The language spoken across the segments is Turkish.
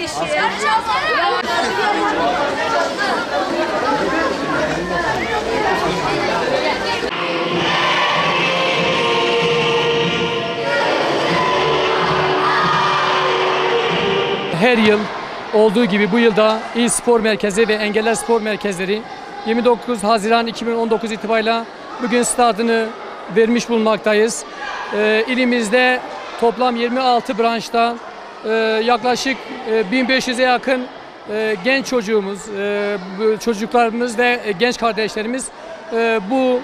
kişi. Her yıl olduğu gibi bu yılda İl Spor Merkezi ve Engeller Spor Merkezleri 29 Haziran 2019 itibariyle bugün startını vermiş bulunmaktayız. İlimizde toplam 26 branşta yaklaşık 1500'e yakın genç çocuğumuz, çocuklarımız ve genç kardeşlerimiz bu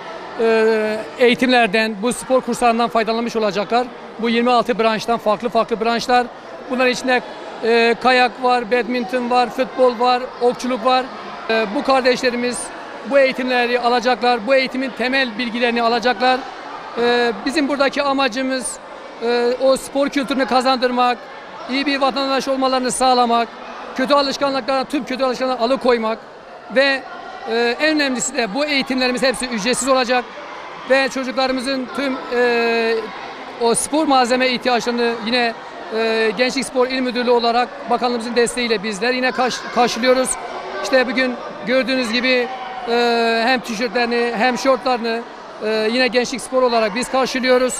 eğitimlerden, bu spor kurslarından faydalanmış olacaklar. Bu 26 branştan farklı branşlar. Bunların içinde kayak var, badminton var, futbol var, okçuluk var. Bu kardeşlerimiz bu eğitimleri alacaklar, bu eğitimin temel bilgilerini alacaklar. Bizim buradaki amacımız o spor kültürünü kazandırmak, iyi bir vatandaş olmalarını sağlamak, kötü alışkanlıklardan tüm kötü alışkanlıkları alıkoymak ve en önemlisi de bu eğitimlerimiz hepsi ücretsiz olacak ve çocuklarımızın tüm o spor malzeme ihtiyaçlarını yine Gençlik Spor İl Müdürlüğü olarak bakanlığımızın desteğiyle bizler yine karşılıyoruz. İşte bugün gördüğünüz gibi hem tişörtlerini hem şortlarını yine Gençlik Spor olarak biz karşılıyoruz.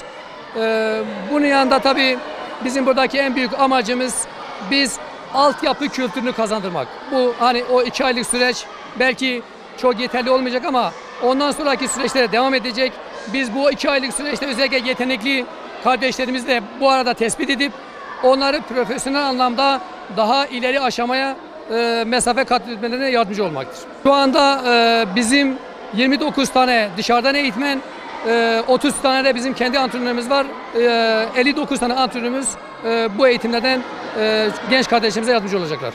Bunun yanında tabii bizim buradaki en büyük amacımız biz altyapı kültürünü kazandırmak. Bu hani o 2 aylık süreç belki çok yeterli olmayacak ama ondan sonraki süreçlere devam edecek. Biz bu 2 aylık süreçte özellikle yetenekli kardeşlerimizi de bu arada tespit edip onları profesyonel anlamda daha ileri aşamaya mesafe kat etmelerine yardımcı olmaktır. Şu anda bizim 29 tane dışarıdan eğitmen, 30 tane de bizim kendi antrenörümüz var. 59 tane antrenörümüz bu eğitimlerden genç kardeşlerimize yardımcı olacaklar.